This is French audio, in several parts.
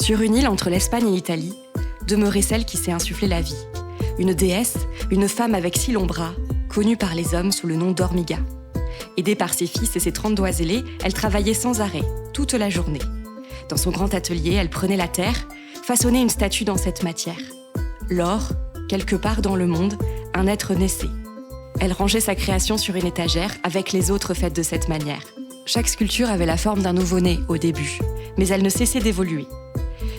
Sur une île entre l'Espagne et l'Italie, demeurait celle qui s'est insufflé la vie. Une déesse, une femme avec 6 longs bras, connue par les hommes sous le nom d'Ormiga. Aidée par ses fils et ses 30 doigts ailés, elle travaillait sans arrêt, toute la journée. Dans son grand atelier, elle prenait la terre, façonnait une statue dans cette matière. Lors, quelque part dans le monde, un être naissait. Elle rangeait sa création sur une étagère avec les autres faites de cette manière. Chaque sculpture avait la forme d'un nouveau-né au début, mais elle ne cessait d'évoluer.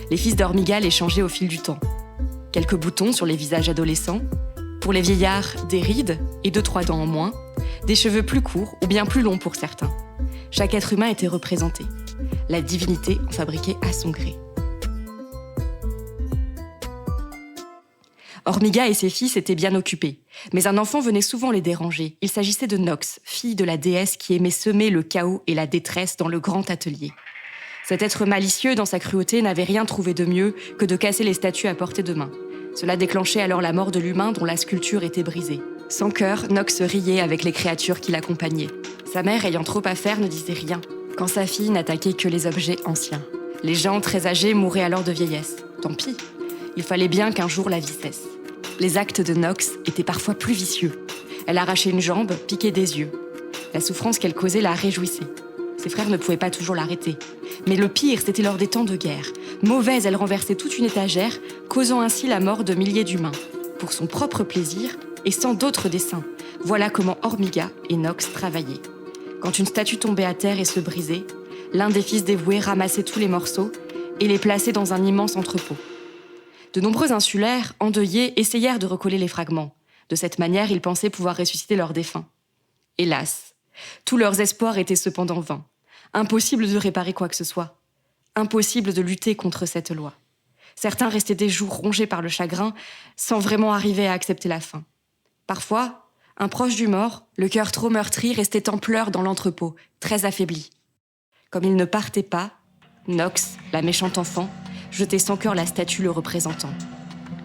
Les fils d'Ormiga les changeaient au fil du temps. Quelques boutons sur les visages adolescents, pour les vieillards, des rides et 2-3 dents en moins, des cheveux plus courts ou bien plus longs pour certains. Chaque être humain était représenté. La divinité en fabriquait à son gré. Ormiga et ses fils étaient bien occupés, mais un enfant venait souvent les déranger. Il s'agissait de Nox, fille de la déesse qui aimait semer le chaos et la détresse dans le grand atelier. Cet être malicieux, dans sa cruauté, n'avait rien trouvé de mieux que de casser les statues à portée de main. Cela déclenchait alors la mort de l'humain dont la sculpture était brisée. Sans cœur, Nox riait avec les créatures qui l'accompagnaient. Sa mère, ayant trop à faire, ne disait rien, quand sa fille n'attaquait que les objets anciens. Les gens très âgés mouraient alors de vieillesse. Tant pis, il fallait bien qu'un jour la vie cesse. Les actes de Nox étaient parfois plus vicieux. Elle arrachait une jambe, piquait des yeux. La souffrance qu'elle causait la réjouissait. Ses frères ne pouvaient pas toujours l'arrêter. Mais le pire, c'était lors des temps de guerre. Mauvaise, elle renversait toute une étagère, causant ainsi la mort de milliers d'humains. Pour son propre plaisir et sans d'autre dessein. Voilà comment Ormiga et Nox travaillaient. Quand une statue tombait à terre et se brisait, l'un des fils dévoués ramassait tous les morceaux et les plaçait dans un immense entrepôt. De nombreux insulaires, endeuillés, essayèrent de recoller les fragments. De cette manière, ils pensaient pouvoir ressusciter leurs défunts. Hélas, tous leurs espoirs étaient cependant vains. Impossible de réparer quoi que ce soit. Impossible de lutter contre cette loi. Certains restaient des jours rongés par le chagrin, sans vraiment arriver à accepter la fin. Parfois, un proche du mort, le cœur trop meurtri, restait en pleurs dans l'entrepôt, très affaibli. Comme il ne partait pas, Nox, la méchante enfant, jetait sans cœur la statue le représentant.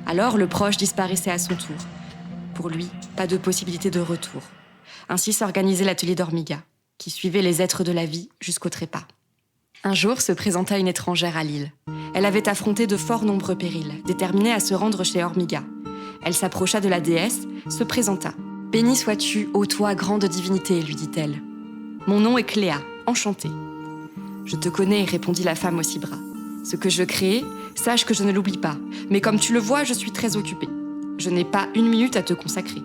Alors le proche disparaissait à son tour. Pour lui, pas de possibilité de retour. Ainsi s'organisait l'atelier d'Ormiga, qui suivait les êtres de la vie jusqu'au trépas. Un jour se présenta une étrangère à l'île. Elle avait affronté de fort nombreux périls, déterminée à se rendre chez Ormiga. Elle s'approcha de la déesse, se présenta. « Béni sois-tu, ô toi, grande divinité, lui dit-elle. Mon nom est Cléa, enchantée. »« Je te connais, répondit la femme aux 6 bras. Ce que je crée, sache que je ne l'oublie pas. Mais comme tu le vois, je suis très occupée. Je n'ai pas 1 minute à te consacrer.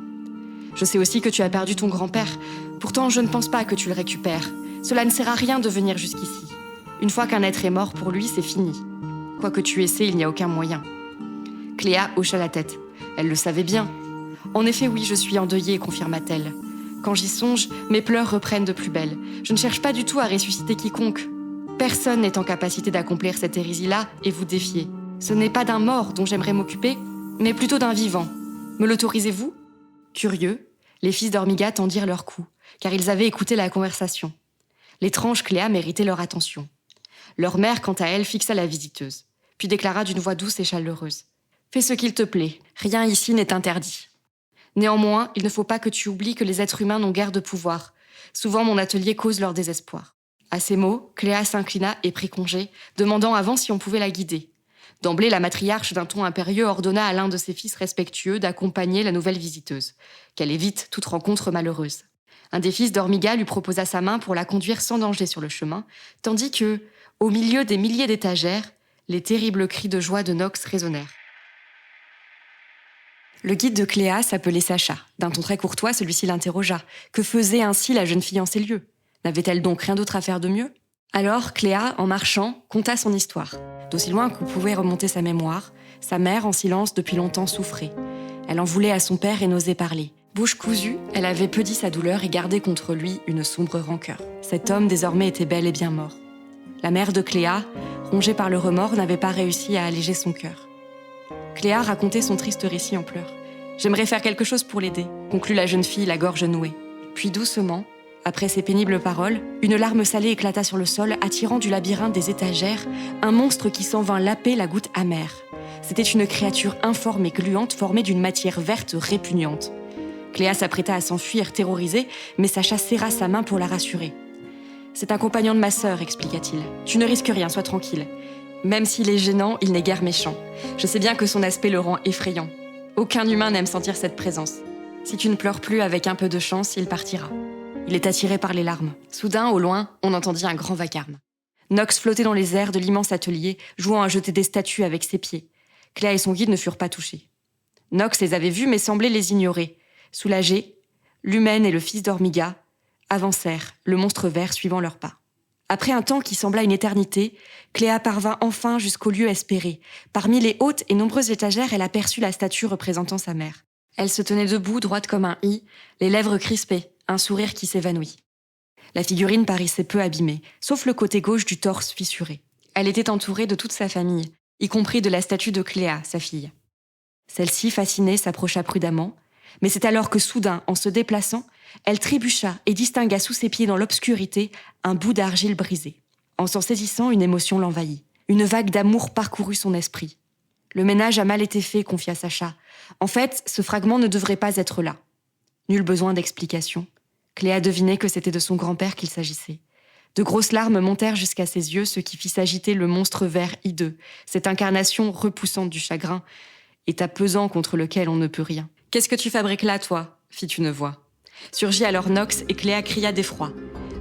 Je sais aussi que tu as perdu ton grand-père. Pourtant, je ne pense pas que tu le récupères. Cela ne sert à rien de venir jusqu'ici. Une fois qu'un être est mort, pour lui, c'est fini. Quoi que tu essaies, il n'y a aucun moyen. » Cléa hocha la tête. Elle le savait bien. « En effet, oui, je suis endeuillée, confirma-t-elle. Quand j'y songe, mes pleurs reprennent de plus belle. Je ne cherche pas du tout à ressusciter quiconque. Personne n'est en capacité d'accomplir cette hérésie-là et vous défier. Ce n'est pas d'un mort dont j'aimerais m'occuper, mais plutôt d'un vivant. Me l'autorisez-vous » Curieux, les fils d'Ormiga tendirent leur cou, car ils avaient écouté la conversation. L'étrange Cléa méritait leur attention. Leur mère, quant à elle, fixa la visiteuse, puis déclara d'une voix douce et chaleureuse. « Fais ce qu'il te plaît, rien ici n'est interdit. Néanmoins, il ne faut pas que tu oublies que les êtres humains n'ont guère de pouvoir. Souvent, mon atelier cause leur désespoir. » À ces mots, Cléa s'inclina et prit congé, demandant avant si on pouvait la guider. D'emblée, la matriarche d'un ton impérieux ordonna à l'un de ses fils respectueux d'accompagner la nouvelle visiteuse, qu'elle évite toute rencontre malheureuse. Un des fils d'Ormiga lui proposa sa main pour la conduire sans danger sur le chemin, tandis que, au milieu des milliers d'étagères, les terribles cris de joie de Nox résonnèrent. Le guide de Cléa s'appelait Sacha. D'un ton très courtois, celui-ci l'interrogea. Que faisait ainsi la jeune fille en ces lieux ? N'avait-elle donc rien d'autre à faire de mieux ? Alors, Cléa, en marchant, conta son histoire. D'aussi loin que pouvait remonter sa mémoire, sa mère, en silence depuis longtemps, souffrait. Elle en voulait à son père et n'osait parler. Bouche cousue, elle avait peu dit sa douleur et gardé contre lui une sombre rancœur. Cet homme, désormais, était bel et bien mort. La mère de Cléa, rongée par le remords, n'avait pas réussi à alléger son cœur. Cléa racontait son triste récit en pleurs. « J'aimerais faire quelque chose pour l'aider », conclut la jeune fille, la gorge nouée. Puis doucement, après ces pénibles paroles, une larme salée éclata sur le sol, attirant du labyrinthe des étagères un monstre qui s'en vint laper la goutte amère. C'était une créature informe et gluante formée d'une matière verte répugnante. Cléa s'apprêta à s'enfuir, terrorisée, mais Sacha serra sa main pour la rassurer. « C'est un compagnon de ma sœur, expliqua-t-il. Tu ne risques rien, sois tranquille. Même s'il est gênant, il n'est guère méchant. Je sais bien que son aspect le rend effrayant. Aucun humain n'aime sentir cette présence. Si tu ne pleures plus, avec un peu de chance, il partira. Il est attiré par les larmes. Soudain, au loin, on entendit un grand vacarme. Nox flottait dans les airs de l'immense atelier, jouant à jeter des statues avec ses pieds. Cléa et son guide ne furent pas touchés. Nox les avait vus mais semblait les ignorer. Soulagés, l'humaine et le fils d'Ormiga avancèrent, le monstre vert suivant leurs pas. Après un temps qui sembla une éternité, Cléa parvint enfin jusqu'au lieu espéré. Parmi les hautes et nombreuses étagères, elle aperçut la statue représentant sa mère. Elle se tenait debout, droite comme un i, les lèvres crispées, un sourire qui s'évanouit. La figurine paraissait peu abîmée, sauf le côté gauche du torse fissuré. Elle était entourée de toute sa famille, y compris de la statue de Cléa, sa fille. Celle-ci, fascinée, s'approcha prudemment, mais c'est alors que soudain, en se déplaçant, elle trébucha et distingua sous ses pieds dans l'obscurité un bout d'argile brisé. En s'en saisissant, une émotion l'envahit. Une vague d'amour parcourut son esprit. Le ménage a mal été fait, confia Sacha. En fait, ce fragment ne devrait pas être là. Nul besoin d'explication. Cléa devinait que c'était de son grand-père qu'il s'agissait. De grosses larmes montèrent jusqu'à ses yeux, ce qui fit s'agiter le monstre vert hideux, cette incarnation repoussante du chagrin, état pesant contre lequel on ne peut rien. « Qu'est-ce que tu fabriques là, toi ?» fit une voix. Surgit alors Nox et Cléa cria d'effroi.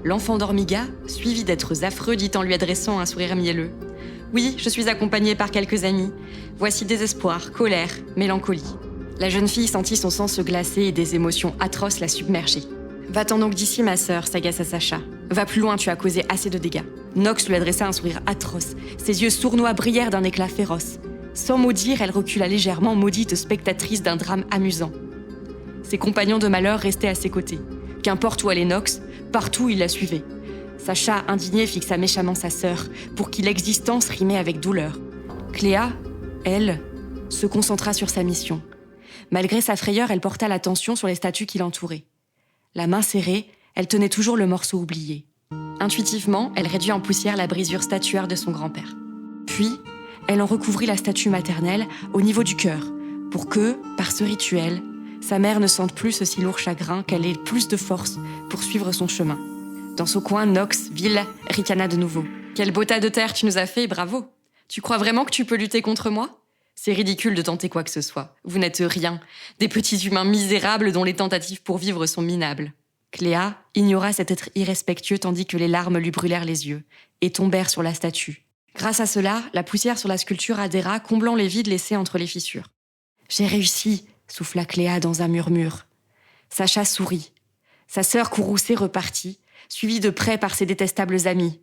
L'enfant d'Ormiga, suivi d'êtres affreux, dit en lui adressant un sourire mielleux. « Oui, je suis accompagnée par quelques amis. Voici désespoir, colère, mélancolie. » La jeune fille sentit son sang se glacer et des émotions atroces la submerger. « Va-t'en donc d'ici, ma sœur, s'agaça Sacha. Va plus loin, tu as causé assez de dégâts. » Nox lui adressa un sourire atroce. Ses yeux sournois brillèrent d'un éclat féroce. Sans mot dire, elle recula légèrement, maudite spectatrice d'un drame amusant. Ses compagnons de malheur restaient à ses côtés. Qu'importe où allait Nox, partout il la suivait. Sacha, indigné, fixa méchamment sa sœur, pour qui l'existence rimait avec douleur. Cléa, elle, se concentra sur sa mission. Malgré sa frayeur, elle porta l'attention sur les statues qui l'entouraient. La main serrée, elle tenait toujours le morceau oublié. Intuitivement, elle réduit en poussière la brisure statuaire de son grand-père. Puis, elle en recouvrit la statue maternelle au niveau du cœur, pour que, par ce rituel, sa mère ne sente plus ce si lourd chagrin, qu'elle ait plus de force pour suivre son chemin. Dans ce coin, Nox, ville, ricana de nouveau. « Quel beau tas de terre tu nous as fait, bravo! Tu crois vraiment que tu peux lutter contre moi ? C'est ridicule de tenter quoi que ce soit. Vous n'êtes rien, des petits humains misérables dont les tentatives pour vivre sont minables. » Cléa ignora cet être irrespectueux tandis que les larmes lui brûlèrent les yeux et tombèrent sur la statue. Grâce à cela, la poussière sur la sculpture adhéra, comblant les vides laissés entre les fissures. « J'ai réussi !» souffla Cléa dans un murmure. Sacha sourit. Sa sœur courroucée repartit, suivie de près par ses détestables amis.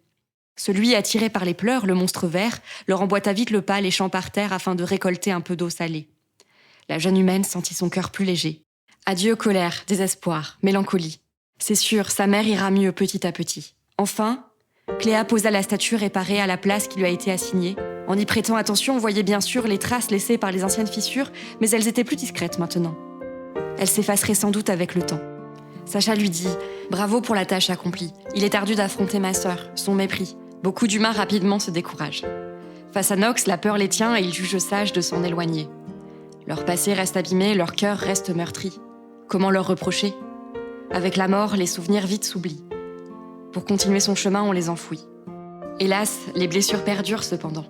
Celui attiré par les pleurs, le monstre vert, leur emboîta vite le pas, léchant par terre afin de récolter un peu d'eau salée. La jeune humaine sentit son cœur plus léger. Adieu colère, désespoir, mélancolie. C'est sûr, sa mère ira mieux petit à petit. Enfin, Cléa posa la statue réparée à la place qui lui a été assignée. En y prêtant attention, on voyait bien sûr les traces laissées par les anciennes fissures, mais elles étaient plus discrètes maintenant. Elles s'effaceraient sans doute avec le temps. Sacha lui dit « Bravo pour la tâche accomplie. Il est ardu d'affronter ma sœur, son mépris. Beaucoup d'humains rapidement se découragent. Face à Nox, la peur les tient et ils jugent sage de s'en éloigner. Leur passé reste abîmé, leur cœur reste meurtri. Comment leur reprocher ? Avec la mort, les souvenirs vite s'oublient. Pour continuer son chemin, on les enfouit. Hélas, les blessures perdurent cependant.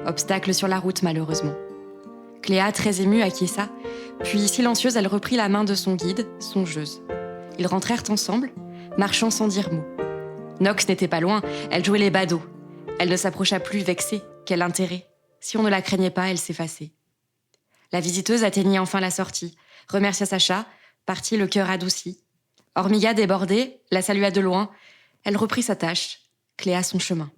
Obstacle sur la route, malheureusement. Cléa, très émue, acquiesça, puis silencieuse, elle reprit la main de son guide, songeuse. Ils rentrèrent ensemble, marchant sans dire mot. Nox n'était pas loin, elle jouait les badauds. Elle ne s'approcha plus vexée. Quel intérêt ? Si on ne la craignait pas, elle s'effaçait. La visiteuse atteignit enfin la sortie, remercia Sacha, partit le cœur adouci. Ormiga, débordée, la salua de loin. Elle reprit sa tâche, Cléa son chemin.